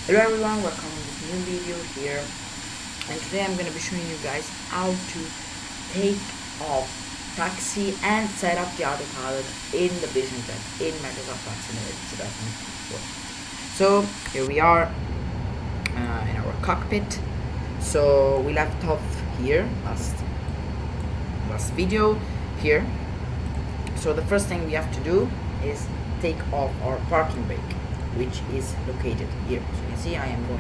Hello everyone, welcome to this new video here, and today I'm going to be showing you guys how to take off taxi and set up the autopilot in the business jet in Microsoft Flight Simulator 2004. So here we are in our cockpit. So we left off here last video here. So the first thing we have to do is take off our parking brake, which is located here. So you can see I am going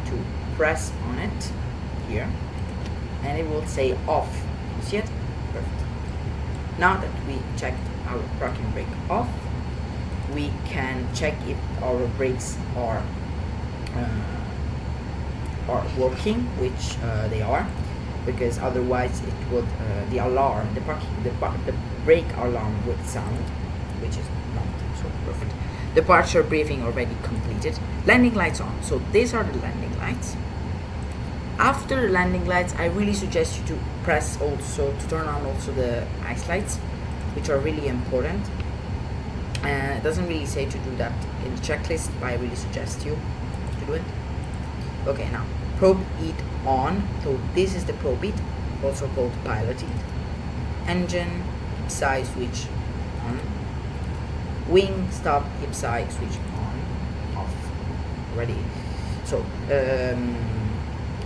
to press on it here and it will say off. You see it? Perfect. Now that we checked our parking brake off, we can check if our brakes are working, which they are, because otherwise it would the alarm, the brake alarm would sound, which is not so perfect. Departure briefing already completed. Landing lights on. So these are the landing lights. After the landing lights, I really suggest you to turn on also the ice lights, which are really important. It doesn't really say to do that in the checklist, but I really suggest you to do it. Okay, now probe heat on. So this is the probe heat, also called pilot heat. Engine IPSI switch on. Wing stop IPSI switch on, off, ready. So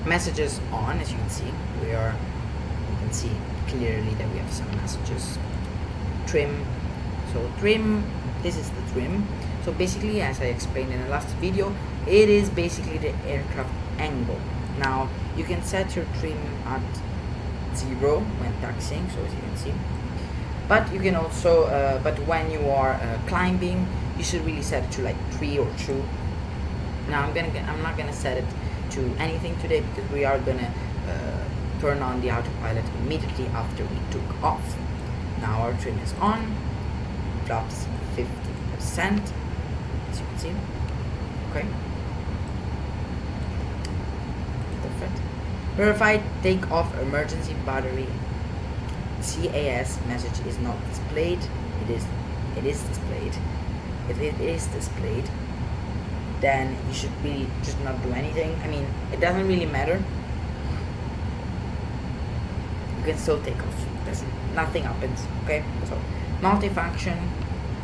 messages on. As you can see, you can see clearly that we have some messages. Trim. So trim, this is the trim. So basically, as I explained in the last video, it is basically the aircraft angle. Now you can set your trim at 0 when taxiing, so as you can see. But you can also, but when you are climbing, you should really set it to like 3 or 2. Now I'm not gonna set it to anything today because we are gonna turn on the autopilot immediately after we took off. Now our trim is on, flaps 50%, as you can see. Okay. Perfect. Verified takeoff emergency battery. CAS message is not displayed. It is displayed. If it is displayed, then you should really just not do anything. I mean, it doesn't really matter. You can still take off. Nothing happens. Okay. So multifunction,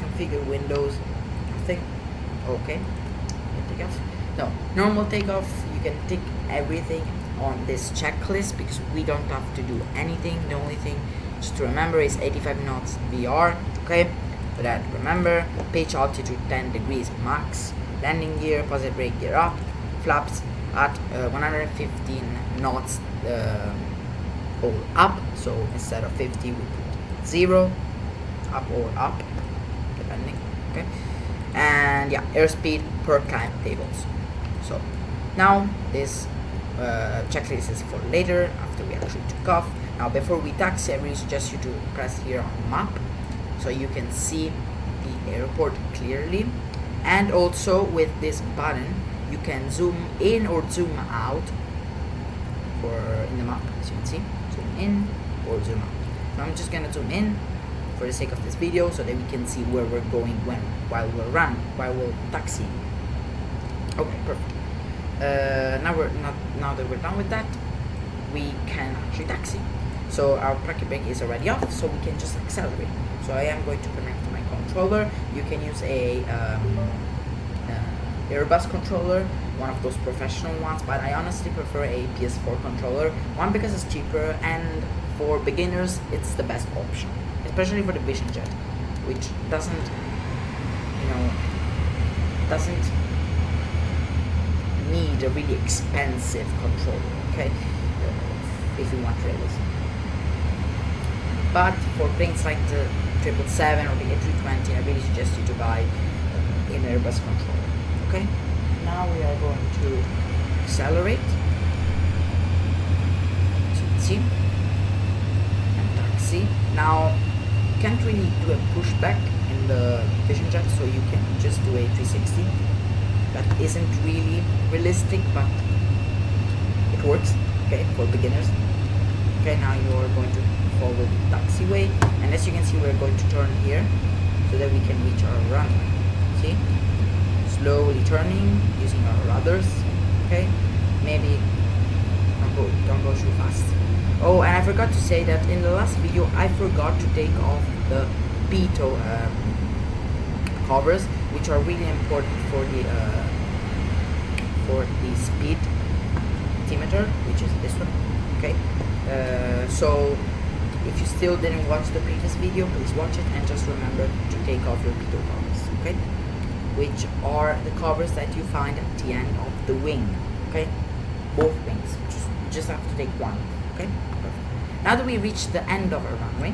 configure windows. Nothing. Okay. Take off. No, normal takeoff. You can tick everything on this checklist because we don't have to do anything. The only thing just to remember is 85 knots VR, okay? But that remember, pitch altitude 10 degrees max, landing gear, positive brake gear up, flaps at 115 knots all up. So instead of 50 we put 0, up or up, depending, okay? And yeah, airspeed per climb tables. So now this checklist is for later after we actually took off. Now before we taxi, I really suggest you to press here on map so you can see the airport clearly, and also with this button you can zoom in or zoom out in the map, as you can see. Zoom in or zoom out. Now I'm just gonna zoom in for the sake of this video so that we can see where we're going while we're taxiing. Okay, perfect. Now that we're done with that, we can actually taxi. So our parking brake is already off, so we can just accelerate. So I am going to connect to my controller. You can use a Airbus controller, one of those professional ones, but I honestly prefer a PS4 controller. One, because it's cheaper, and for beginners it's the best option, especially for the Vision Jet, which doesn't need a really expensive controller, okay, if you want realism. But for planes like the 777 or the A320, I really suggest you to buy an Airbus controller. Okay, now we are going to accelerate, as you can see, and taxi. Now you can't really do a pushback in the Vision Jet, so you can just do a 360. That isn't really realistic, but it works, okay, for beginners. Okay, now you are going to follow the taxiway, and as you can see, we're going to turn here so that we can reach our runway. See, slowly turning using our others. Okay, maybe don't go too fast. Oh, and I forgot to say that in the last video I forgot to take off the pitot covers, which are really important for the speed altimeter, which is this one. Okay, so if you still didn't watch the previous video, please watch it and just remember to take off your pitot covers, okay, which are the covers that you find at the end of the wing. Okay, both wings. Just have to take one. Okay, perfect. Now that we reach the end of our runway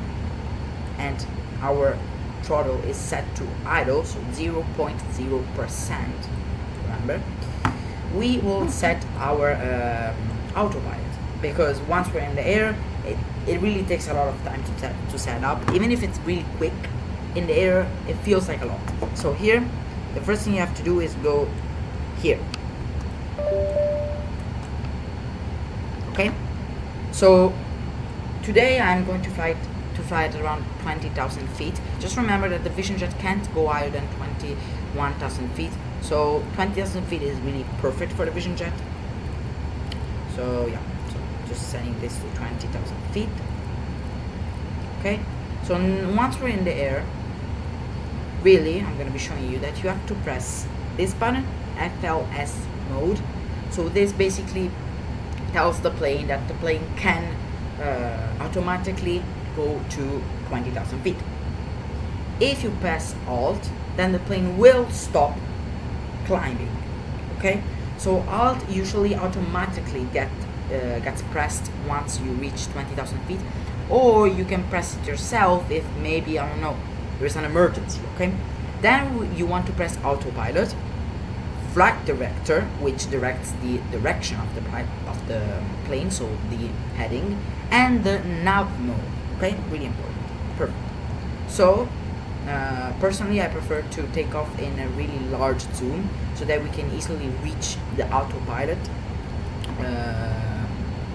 and our throttle is set to idle, so 0.0%, remember, we will set our autopilot, because once we're in the air, it really takes a lot of time to set up. Even if it's really quick in the air, it feels like a lot. So here, the first thing you have to do is go here. Okay, so today I'm going to fly at around 20,000 feet. Just remember that the Vision Jet can't go higher than 21,000 feet. So 20,000 feet is really perfect for the Vision Jet. So yeah, so just setting this to 20,000 feet. Okay, so once we're in the air, really, I'm going to be showing you that you have to press this button, FLS mode. So this basically tells the plane that the plane can automatically go to 20,000 feet. If you press Alt, then the plane will stop climbing. Okay, so Alt usually automatically gets pressed once you reach 20,000 feet, or you can press it yourself if maybe, I don't know, there's an emergency. Okay, then you want to press Autopilot, Flight Director, which directs the direction of the plane, so the heading, and the nav mode. Okay, really important. Perfect. So personally, I prefer to take off in a really large zoom so that we can easily reach the autopilot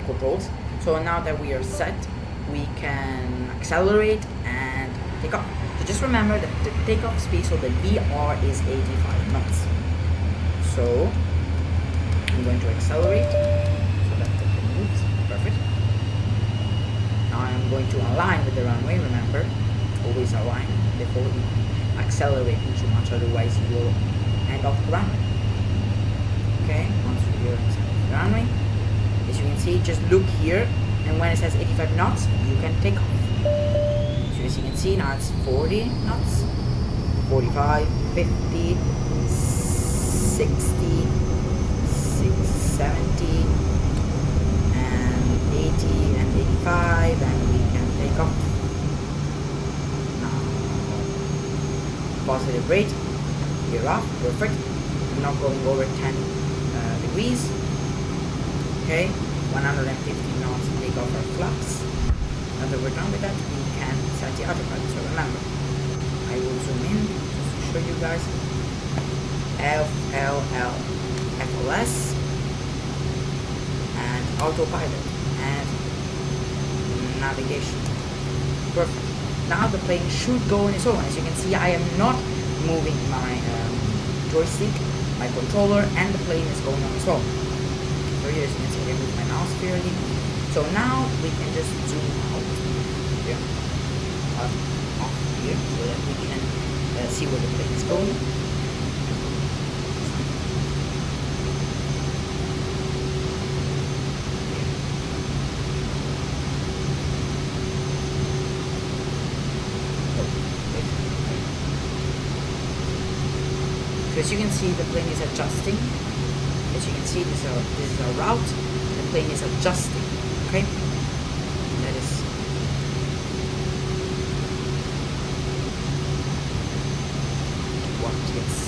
controls. So now that we are set, we can accelerate and take off. So just remember that the takeoff speed, so the VR, is 85 knots. So I'm going to accelerate so that the plane moves. Perfect. Now I'm going to align with the runway. Remember, always align before you accelerating too much, otherwise you will end off the runway. Okay, once you're inside the runway, as you can see, just look here, and when it says 85 knots, you can take off. So as you can see, now it's 40 knots, 45, 50, 60, 70, and 80, and 85, and we can take off. Now, positive rate, we're off, perfect. I'm not going over 10 degrees. Okay, 150 knots to take off our flaps. Now that we're done with that, we can set the autopilot. So remember, I will zoom in just to show you guys. FLS and autopilot and navigation. Perfect. Now the plane should go on its own. As you can see, I am not moving my joystick, my controller, and the plane is going on its own. So here, as you can see, I move my mouse fairly. So now we can just zoom out here, off here, so that we can see where the plane is going. As you can see, the plane is adjusting. As you can see, this is our route. The plane is adjusting. Okay, that is what it's.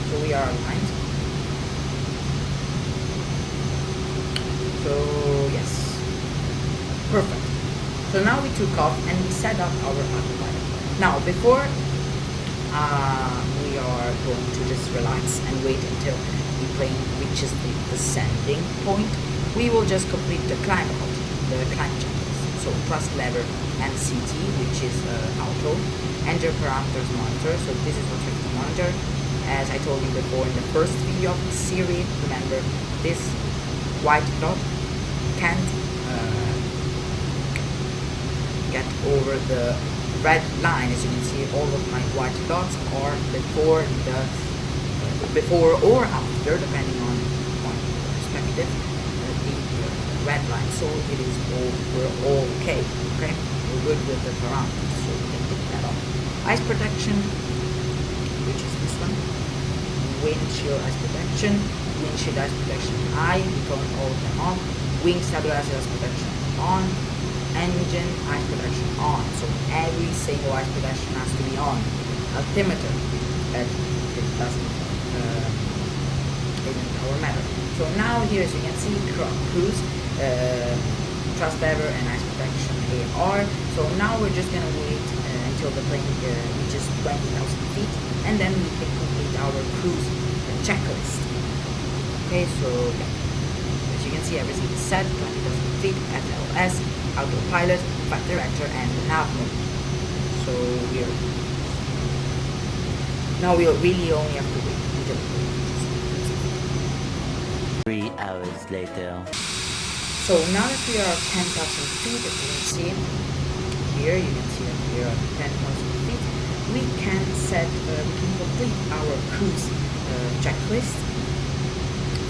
So we are aligned. So yes, perfect. So now we took off and we set up our autopilot. Now before we are going to just relax and wait until the plane reaches the descending point. We will just complete the climb out, the climb checklist. So thrust lever MCT, which is auto, engine parameters monitor. So this is what we have to monitor. as I told you before in the first video of the series. Remember, this white dot can't get over the red line. As you can see, all of my white dots are before or after, depending on perspective, the red line. So it is we're all okay. We're good with the parameters, so we can pick that off. Ice protection, which is this one. Windshield ice protection, windshield ice protection I, we turn all of them on. Wing stabilizer ice protection on. Engine ice protection on. So every single ice protection has to be on. Altimeter, that it isn't our matter. So now here, as you can see, cruise, thrust lever and ice protection AR. So now we're just gonna wait until the plane reaches 20,000 feet, and then we can complete our cruise checklist. Okay, so as you can see, everything is set. 20,000 feet, FLS, autopilot, flight director, and nav mode. So now we really only have to wait until 3 hours later. So now that we are 10,000 feet, as you can see here, you can see that we are 10,000 feet. We can complete our cruise checklist.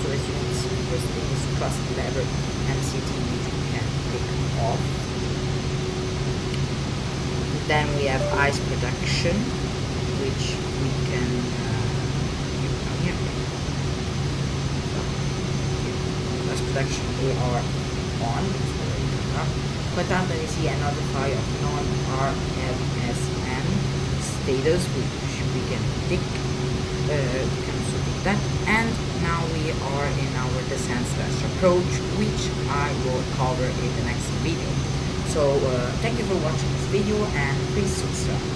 So as you can see, first thing is thrust lever MCT, which we can pick off. Then we have ice protection, which we can use down here. Ice protection AR on, quadrant is and notify of non-RMSM status, which we can tick. We can also tick that. And now we are in our descent/approach, which I will cover in the next video. So thank you for watching this video, and please subscribe.